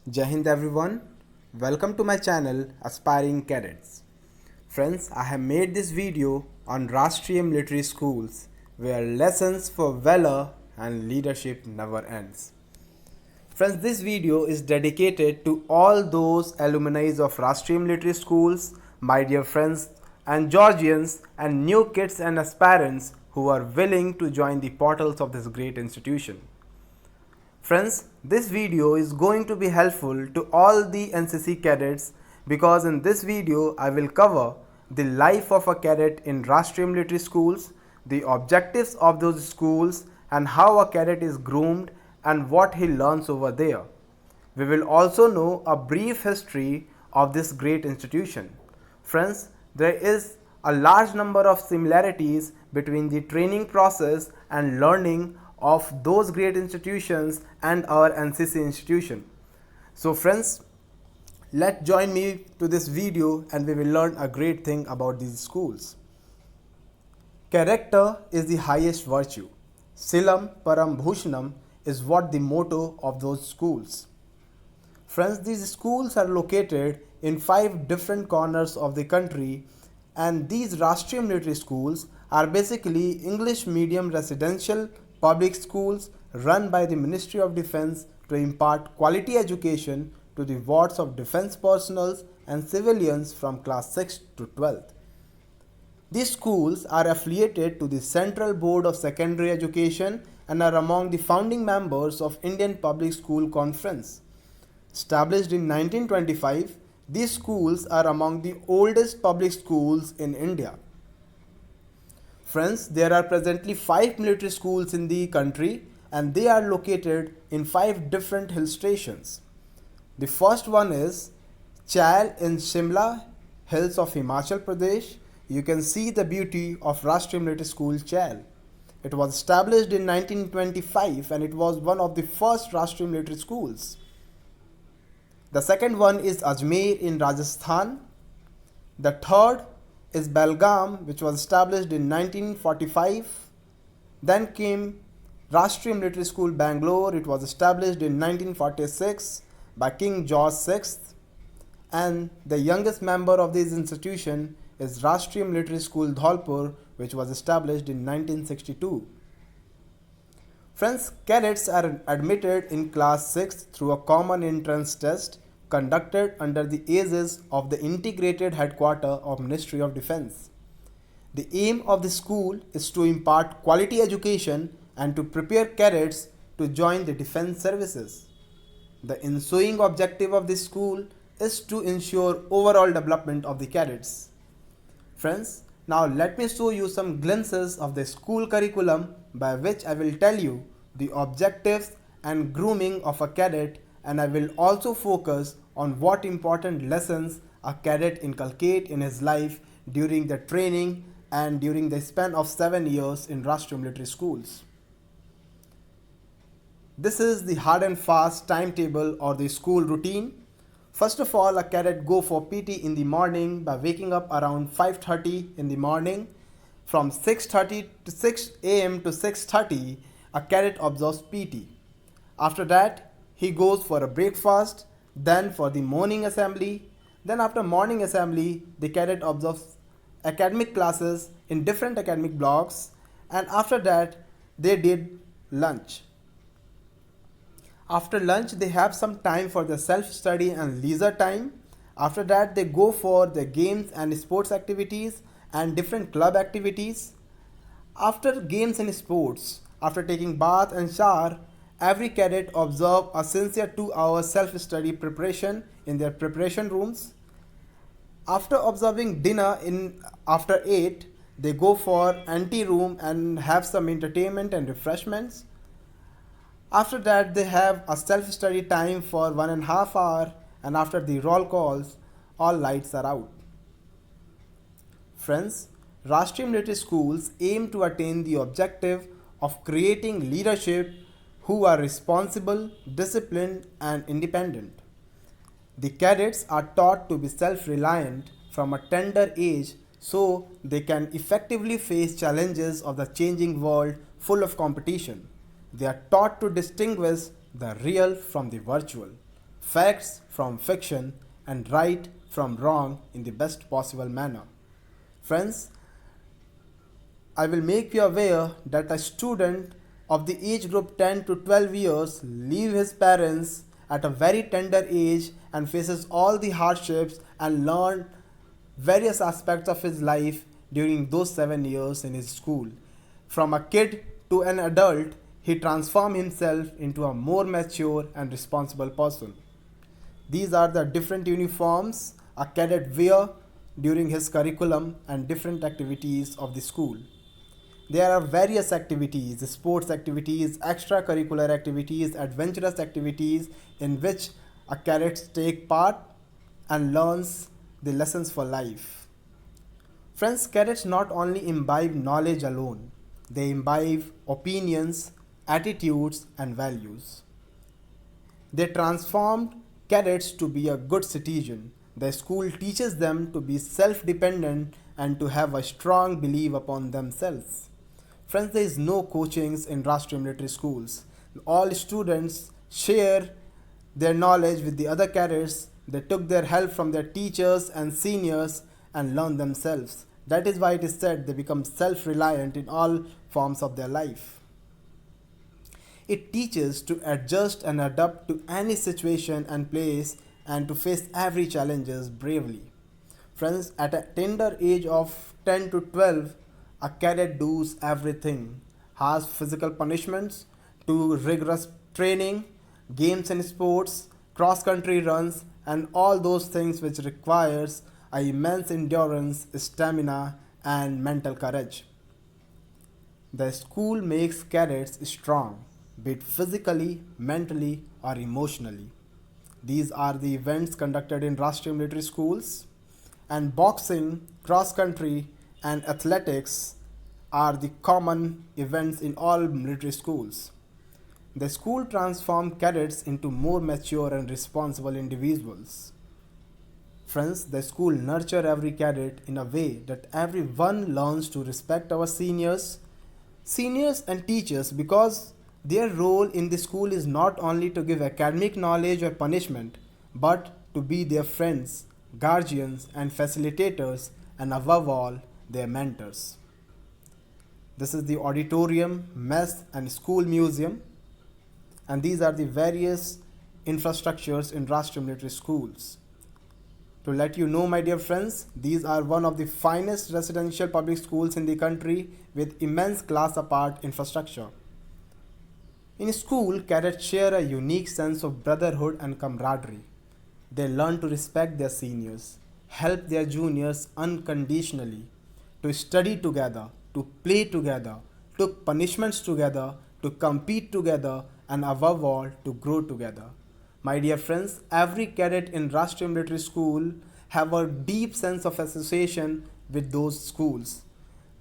Jai Hind everyone. Welcome to my channel Aspiring Cadets. Friends, I have made this video on Rashtriya Military Schools where lessons for valor and leadership never ends. Friends, this video is dedicated to all those alumni of Rashtriya Military Schools, my dear friends and Georgians and new kids and aspirants who are willing to join the portals of this great institution. Friends, this video is going to be helpful to all the NCC cadets because in this video I will cover the life of a cadet in Rashtriya Military Schools, the objectives of those schools and how a cadet is groomed and what he learns over there. We will also know a brief history of this great institution. Friends, there is a large number of similarities between the training process and learning of those great institutions and our NCC institution. So friends, let's join me to this video and we will learn a great thing about these schools. Character is the highest virtue. Silam Param Bhushanam is what the motto of those schools. Friends, these schools are located in 5 different corners of the country, and these Rashtriya Military Schools are basically English medium residential public schools run by the Ministry of Defence to impart quality education to the wards of defence personnel and civilians from class 6 to 12th. These schools are affiliated to the Central Board of Secondary Education and are among the founding members of Indian Public School Conference. Established in 1925, these schools are among the oldest public schools in India. Friends, there are presently 5 military schools in the country and they are located in 5 different hill stations. The first one is Chail in Shimla hills of Himachal Pradesh. You can see the beauty of Rashtriya Military School Chail. It was established in 1925 and it was one of the first Rashtriya Military Schools. The second one is Ajmer in Rajasthan. The third is Belgaum, which was established in 1945. Then came Rashtriya Military School Bangalore. It was established in 1946 by King George VI. And the youngest member of this institution is Rashtriya Military School Dholpur, which was established in 1962. Friends, cadets are admitted in class 6 through a common entrance test conducted under the aegis of the integrated headquarters of Ministry of Defence. The aim of the school is to impart quality education and to prepare cadets to join the defence services. The ensuing objective of this school is to ensure overall development of the cadets. Friends, now let me show you some glimpses of the school curriculum by which I will tell you the objectives and grooming of a cadet, and I will also focus on what important lessons a cadet inculcate in his life during the training and during the span of 7 years in Rashtriya Military Schools. This is the hard and fast timetable or the school routine. First of all, a cadet go for PT in the morning by waking up around 5:30 in the morning. From 6:30 to 6 a.m. to 6:30, a cadet observes PT. After that, he goes for a breakfast, then for the morning assembly. Then after morning assembly, the cadet observes academic classes in different academic blocks, and after that, they did lunch. After lunch, they have some time for the self-study and leisure time. After that, they go for the games and sports activities and different club activities. After games and sports, after taking bath and shower, every cadet observe a sincere 2 hour self-study preparation in their preparation rooms. After observing dinner in after 8, they go for ante room and have some entertainment and refreshments. After that, they have a self-study time for 1.5 hours, and after the roll calls, all lights are out. Friends, Rashtriya Military Schools aim to attain the objective of creating leadership who are responsible, disciplined, and independent. The cadets are taught to be self-reliant from a tender age so they can effectively face challenges of the changing world full of competition. They are taught to distinguish the real from the virtual. facts from fiction, and right from wrong in the best possible manner. Friends, I will make you aware that a student of the age group 10 to 12 years leave his parents at a very tender age and faces all the hardships and learn various aspects of his life during those 7 years in his school. From a kid to an adult, he transforms himself into a more mature and responsible person. These are the different uniforms a cadet wear during his curriculum and different activities of the school. There are various activities, sports activities, extracurricular activities, adventurous activities in which a cadet take part and learns the lessons for life. Friends, cadets not only imbibe knowledge alone, they imbibe opinions, attitudes, and values. They transformed cadets to be a good citizen. The school teaches them to be self dependent and to have a strong belief upon themselves. Friends, there is no coachings in Rashtriya military schools. All students share their knowledge with the other cadets. They took their help from their teachers and seniors and learn themselves. That is why it is said they become self reliant in all forms of their life. It teaches to adjust and adapt to any situation and place and to face every challenges bravely. Friends, at a tender age of 10 to 12, a cadet does everything. Has physical punishments to rigorous training, games and sports, cross-country runs, and all those things which requires a immense endurance, stamina, and mental courage. The school makes cadets strong, be it physically, mentally, or emotionally. These are the events conducted in Rashtriya military schools, and boxing, cross country, and athletics are the common events in all military schools. The school transforms cadets into more mature and responsible individuals. Friends, the school nurture every cadet in a way that everyone learns to respect our seniors and teachers, because their role in the school is not only to give academic knowledge or punishment, but to be their friends, guardians, and facilitators, and above all, their mentors. This is the auditorium, mess, and school museum, and these are the various infrastructures in Rashtriya military schools. To let you know, my dear friends, these are one of the finest residential public schools in the country with immense class apart infrastructure. In school, cadets share a unique sense of brotherhood and camaraderie. They learn to respect their seniors, help their juniors unconditionally, to study together, to play together, took punishments together, to compete together, and above all, to grow together. My dear friends, every cadet in Rashtriya military school have a deep sense of association with those schools,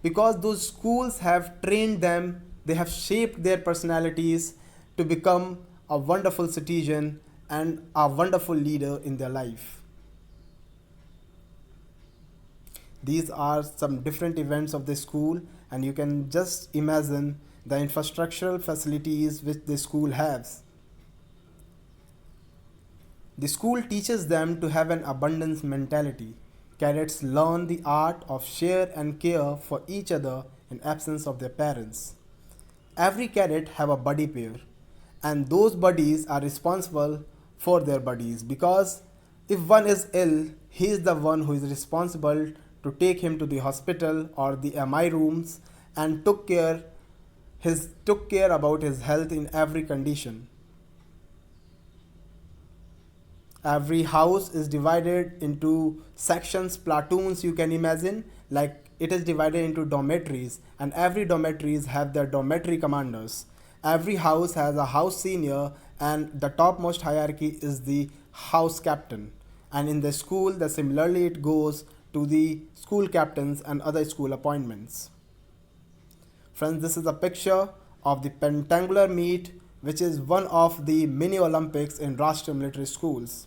because those schools have trained them, they have shaped their personalities to become a wonderful citizen and a wonderful leader in their life. These are some different events of the school, and you can just imagine the infrastructural facilities which the school has. The school teaches them to have an abundance mentality. Cadets learn the art of share and care for each other in absence of their parents. Every cadet have a buddy pair, and those buddies are responsible for their buddies, because if one is ill, he is the one who is responsible to take him to the hospital or the MI rooms and took care about his health in every condition. Every house is divided into sections, platoons, you can imagine, like it is divided into dormitories, and every dormitories have their dormitory commanders. Every house has a house senior, and the topmost hierarchy is the house captain. And in the school, the similarly it goes to the school captains and other school appointments. Friends, this is a picture of the pentangular meet, which is one of the mini Olympics in Rashtriya military schools.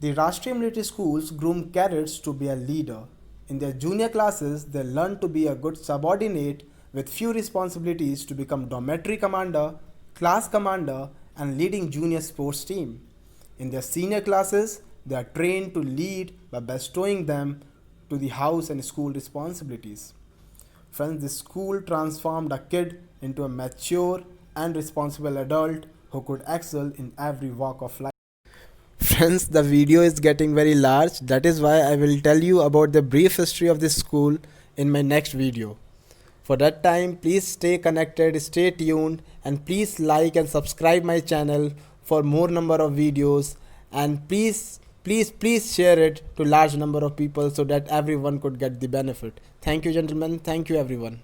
The Rashtriya military schools groom cadets to be a leader. In their junior classes, they learn to be a good subordinate with few responsibilities to become dormitory commander, class commander, and leading junior sports team. In their senior classes, they are trained to lead by bestowing them to the house and school responsibilities. Friends, this school transformed a kid into a mature and responsible adult who could excel in every walk of life. Friends, the video is getting very large. That is why I will tell you about the brief history of this school in my next video. For that time, please stay connected, stay tuned, and please like and subscribe my channel for more number of videos, and please share it to large number of people so that everyone could get the benefit. Thank you, gentlemen. Thank you, everyone.